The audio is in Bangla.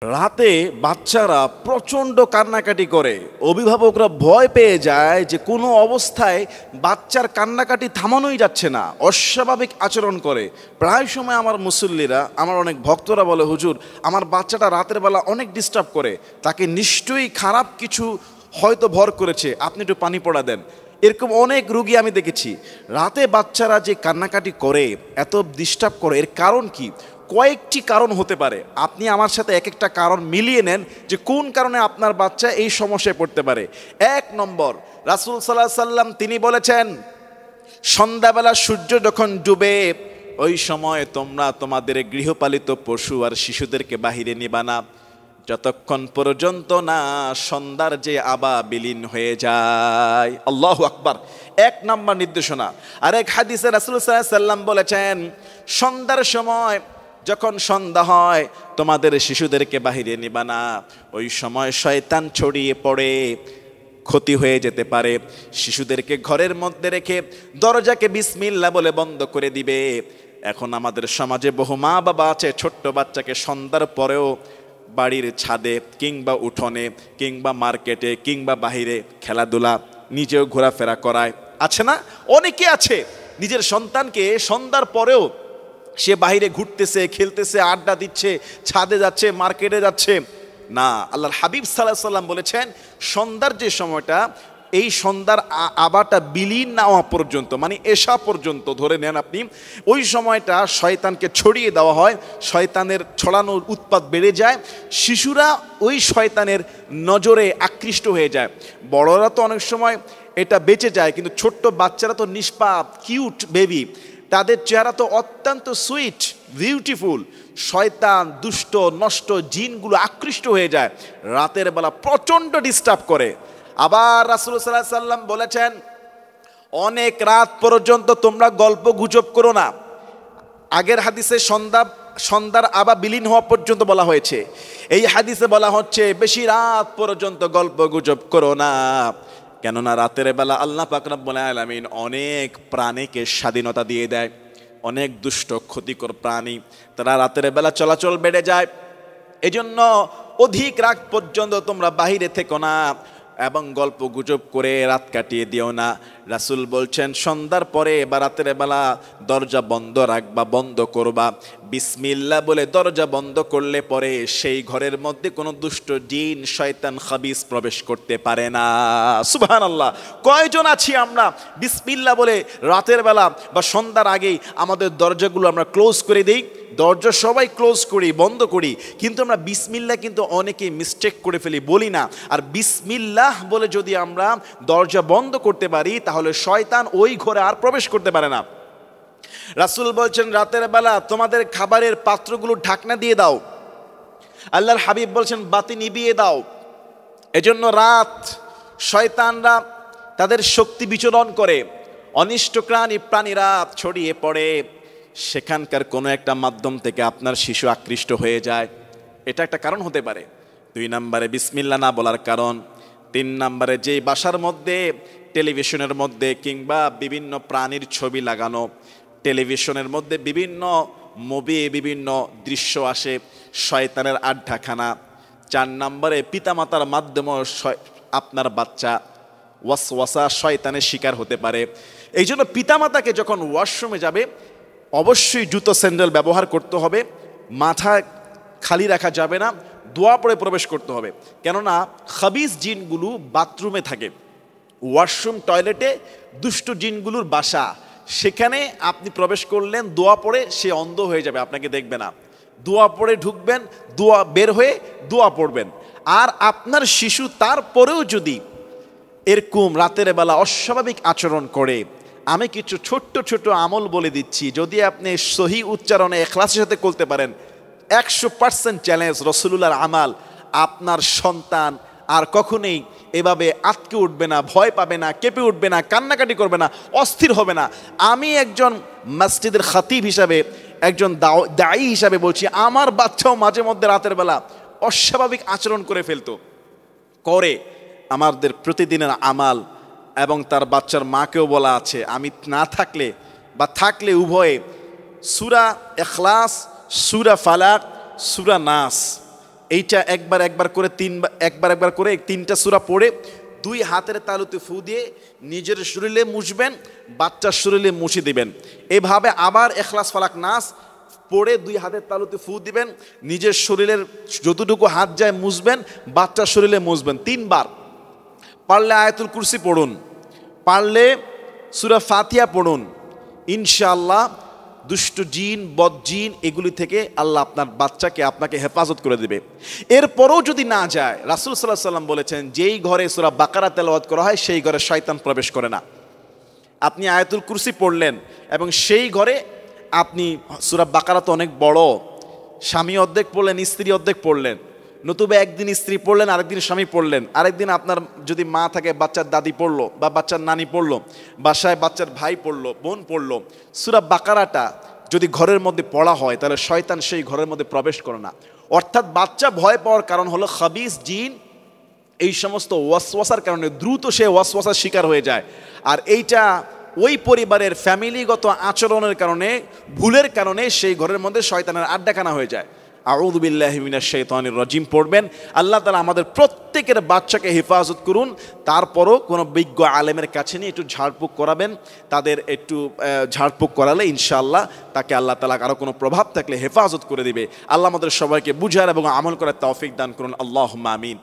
রাতে বাচ্চারা প্রচণ্ড কান্নাকাটি করে। অভিভাবকরা ভয় পেয়ে যায় যে কোনো অবস্থায় বাচ্চার কান্নাকাটি থামানোই যাচ্ছে না, অস্বাভাবিক আচরণ করে। প্রায় সময় আমার মুসল্লিরা, আমার অনেক ভক্তরা বলে, হুজুর আমার বাচ্চাটা রাতের বেলা অনেক ডিস্টার্ব করে, তাকে নিশ্চয়ই খারাপ কিছু হয়তো ভর করেছে, আপনি একটু পানি পড়া দেন। এরকম অনেক রুগী আমি দেখেছি। রাতে বাচ্চারা যে কান্নাকাটি করে, এত ডিস্টার্ব করে, এর কারণ কি? কয়েকটি কারণ হতে পারে। আপনি আমার সাথে এক একটা কারণ মিলিয়ে নেন যে কোন কারণে আপনার বাচ্চা এই সমস্যায় পড়তে পারে। ১ নম্বর, রাসূল সাল্লাল্লাহু আলাইহি সাল্লাম তিনি বলেছেন, সন্ধ্যাবেলা সূর্য যখন ডুবে ওই সময় তোমরা তোমাদের গৃহপালিত পশু আর শিশুদেরকে বাহিরে নিবা না যতক্ষণ পর্যন্ত না সন্ধ্যার যে আবা বিলীন হয়ে যায়। আল্লাহু আকবার। ১ নম্বর নির্দেশনা। আর এক হাদিসে রাসূল সাল্লাল্লাহু আলাইহি সাল্লাম বলেছেন, সন্ধ্যার সময় যখন সন্ধ্যা হয় তোমাদের শিশুদেরকে বাহিরে নিবা না, ওই সময় শয়তান ছড়িয়ে পড়ে, ক্ষতি হয়ে যেতে পারে। শিশুদেরকে ঘরের মধ্যে রেখে দরজাকে বিসমিল্লাহ বলে বন্ধ করে দিবে। এখন আমাদের সমাজে বহু মা বাবা আছে, ছোট্ট বাচ্চাকে সন্ধ্যার পরেও বাড়ির ছাদে কিংবা উঠোনে কিংবা মার্কেটে কিংবা বাহিরে খেলাধুলা, নিজেও ঘোরাফেরা করায়, আছে না? অনেকে আছে নিজের সন্তানকে সন্ধ্যার পরেও সে বাহিরে ঘুরতেছে, খেলতেছে, আড্ডা দিচ্ছে, ছাদে যাচ্ছে, মার্কেটে যাচ্ছে না। আল্লাহর হাবিব সাল্লাল্লাহু আলাইহি সাল্লাম বলেছেন, সন্ধ্যার যে সময়টা, এই সন্ধ্যার আবাটা বিলীন না হওয়া পর্যন্ত, মানে এশা পর্যন্ত ধরে নেন আপনি, ওই সময়টা শয়তানকে ছড়িয়ে দেওয়া হয়, শয়তানের ছড়ানোর উৎপাত বেড়ে যায়, শিশুরা ওই শয়তানের নজরে আকৃষ্ট হয়ে যায়। বড়রা তো অনেক সময় এটা বেঁচে যায়, কিন্তু ছোট্ট বাচ্চারা তো নিষ্পাপ, কিউট বেবি, তাদের চেহারা তো অত্যন্ত সুইট, বিউটিফুল। শয়তান, দুষ্ট, নষ্ট জিনগুলো আকৃষ্ট হয়ে যায়, রাতের বেলা প্রচণ্ড ডিস্টার্ব করে। আবার রাসূল সাল্লাল্লাহু আলাইহি সাল্লাম বলেছেন, অনেক রাত পর্যন্ত তোমরা গল্প গুজব করো না। আগের হাদিসে সন্ধ্যার আবা বিলীন হওয়া পর্যন্ত বলা হয়েছে, এই হাদিসে বলা হচ্ছে বেশি রাত পর্যন্ত গল্প গুজব করো না। কেননা রাতের বেলা আল্লাহ পাক রব্বুল আলামিন অনেক প্রাণীকে স্বাধীনতা দিয়ে দেয়। অনেক দুষ্ট ক্ষতিকর প্রাণী, তারা রাতের বেলা চলাচল বেড়ে যায়। এজন্য অধিক রাত পর্যন্ত তোমরা বাহিরে থেকো না এবং গল্প গুজব করে রাত কাটিয়ে দিও না। রাসূল বলছেন, সন্ধ্যার পরে বা রাতের বেলা দরজা বন্ধ রাখবা, বন্ধ করবা, বিসমিল্লাহ বলে দরজা বন্ধ করলে পরে সেই ঘরের মধ্যে কোনো দুষ্ট জিন, শয়তান, খাবিস প্রবেশ করতে পারে না। সুবহানাল্লাহ। কয়জন আছি আমরা বিসমিল্লাহ বলে রাতের বেলা বা সন্ধ্যার আগেই আমাদের দরজাগুলো আমরা ক্লোজ করে দিই? দরজা সবাই ক্লোজ করি, বন্ধ করি, কিন্তু আমরা বিসমিল্লাহ কিন্তু অনেকেই মিস্টেক করে ফেলি, বলি না। আর বিসমিল্লাহ বলে যদি আমরা দরজা বন্ধ করতে পারি, তাহলে শয়তান ওই ঘরে আর প্রবেশ করতে পারে না। রাসূল বলছেন, রাতের বেলা তোমাদের খাবারের পাত্রগুলো ঢাকনা দিয়ে দাও। আল্লাহর হাবিব বলছেন, বাতি নিভিয়ে দাও। এজন্য রাত শয়তানরা তাদের শক্তি বিচরণ করে, অনিষ্টকারী প্রাণীরা ছড়িয়ে পড়ে, সেখানকার কোনো একটা মাধ্যম থেকে আপনার শিশু আকৃষ্ট হয়ে যায়। এটা একটা কারণ হতে পারে। ২ নম্বরে বিসমিল্লাহ না বলার কারণ। ৩ নম্বরে যে বাসার মধ্যে টেলিভিশনের মধ্যে কিংবা বিভিন্ন প্রাণীর ছবি লাগানো, টেলিভিশনের মধ্যে বিভিন্ন মুভি, বিভিন্ন দৃশ্য আসে, শয়তানের আড্ডাখানা। ৪ নম্বরে পিতামাতার মাধ্যমে আপনার বাচ্চা ওয়াসওয়াসা, শয়তানের শিকার হতে পারে। এই জন্য পিতামাতাকে যখন ওয়াশরুমে যাবে অবশ্যই জুতো স্যান্ডেল ব্যবহার করতে হবে, মাথা খালি রাখা যাবে না, দোয়া পড়ে প্রবেশ করতে হবে। কেননা খাবিস জিনগুলো বাথরুমে থাকে, ওয়াশরুম টয়লেটে দুষ্ট জিনগুলোর বাসা, সেখানে আপনি প্রবেশ করলেন, দোয়া পড়ে সে অন্ধ হয়ে যাবে, আপনাকে দেখবে না। দোয়া পড়ে ঢুকবেন, দোয়া বের হয়ে দোয়া পড়বেন। আর আপনার শিশু তারপরেও যদি এরকম রাতের বেলা অস্বাভাবিক আচরণ করে, আমি কিছু ছোট্ট ছোট্ট আমল বলে দিচ্ছি, যদি আপনি সহি উচ্চারণে ইখলাসের সাথে করতে পারেন, ১০০% চ্যালেঞ্জ, রাসূলুল্লাহর আমাল, আপনার সন্তান আর কখনোই এভাবে আটকে উঠবে না, ভয় পাবে না, কেঁপে উঠবে না, কান্নাকাটি করবে না, অস্থির হবে না। আমি একজন মসজিদের খতিব হিসাবে, একজন দায়ী হিসাবে বলছি, আমার বাচ্চাও মাঝে মধ্যে রাতের বেলা অস্বাভাবিক আচরণ করে ফেলতো, করে। আমাদের প্রতিদিনের আমাল এবং তার বাচ্চার মাকেও বলা আছে, আমি না থাকলে বা থাকলে উভয়ে সূরা ইখলাস, সূরা ফালাক, সূরা নাস এইটা একবার করে একবার করে 3টা সূরা পড়ে 2 হাতের তালুতে ফু দিয়ে নিজের শরীরে মুছবেন, বাচ্চার শরীরে মুছে দিবেন। এভাবে আবার ইখলাস ফালাক নাস পড়ে 2 হাতের তালুতে ফু দিবেন, নিজের শরীরের যতটুকু হাত যায় মুছবেন, বাচ্চার শরীরে মুছবেন 3 বার। পারলে আয়াতুল কুরসি পড়ুন, পারলে সূরা ফাতিহা পড়ুন। ইনশাআল্লাহ দুষ্ট জিন, বদ জিন এগুলি থেকে আল্লাহ আপনার বাচ্চাকে আপনাকে হেফাজত করে দেবে। এরপরও যদি না যায়, রাসূল সাল্লাল্লাহু আলাইহি ওয়াসাল্লাম বলেছেন যেই ঘরে সূরা বাকারা তেলাওয়াত করা হয় সেই ঘরে শয়তান প্রবেশ করে না। আপনি আয়াতুল কুরসি পড়লেন এবং সেই ঘরে আপনি সূরা বাকারা তো অনেক বড়, স্বামী অর্ধেক পড়লেন, স্ত্রী অর্ধেক পড়লেন, নতুবা একদিন স্ত্রী পড়লেন, আরেকদিন স্বামী পড়লেন, আরেকদিন আপনার যদি মা থাকে বাচ্চার দাদি পড়লো বা বাচ্চার নানি পড়লো, বাসায় বাচ্চার ভাই পড়লো, বোন পড়লো। সূরা বাকারাটা যদি ঘরের মধ্যে পড়া হয় তাহলে শয়তান সেই ঘরের মধ্যে প্রবেশ করে না। অর্থাৎ বাচ্চা ভয় পাওয়ার কারণ হলো খাবিস জিন, এই সমস্ত ওয়াসওয়াসার কারণে দ্রুত সে ওয়াসওয়াসার শিকার হয়ে যায়। আর এইটা ওই পরিবারের ফ্যামিলিগত আচরণের কারণে, ভুলের কারণে সেই ঘরের মধ্যে শয়তানের আড্ডাখানা হয়ে যায়। আউযু বিল্লাহি মিনাশ শাইতানির রাজিম পড়বেন। আল্লাহ তাআলা আমাদের প্রত্যেকের বাচ্চাকে হেফাজত করুন। তারপরও কোনো বিজ্ঞ আলেমের কাছে নিয়ে একটু ঝাড়ফুঁক করাবেন, তাদের একটু ঝাড়ফুঁক করালে ইনশাআল্লাহ তাকে আল্লাহ তাআলা আরও কোনো প্রভাব থাকলে হেফাজত করে দিবে। আল্লাহ আমাদের সবাইকে বুঝার এবং আমল করার তৌফিক দান করুন। আল্লাহুম্মা আমিন।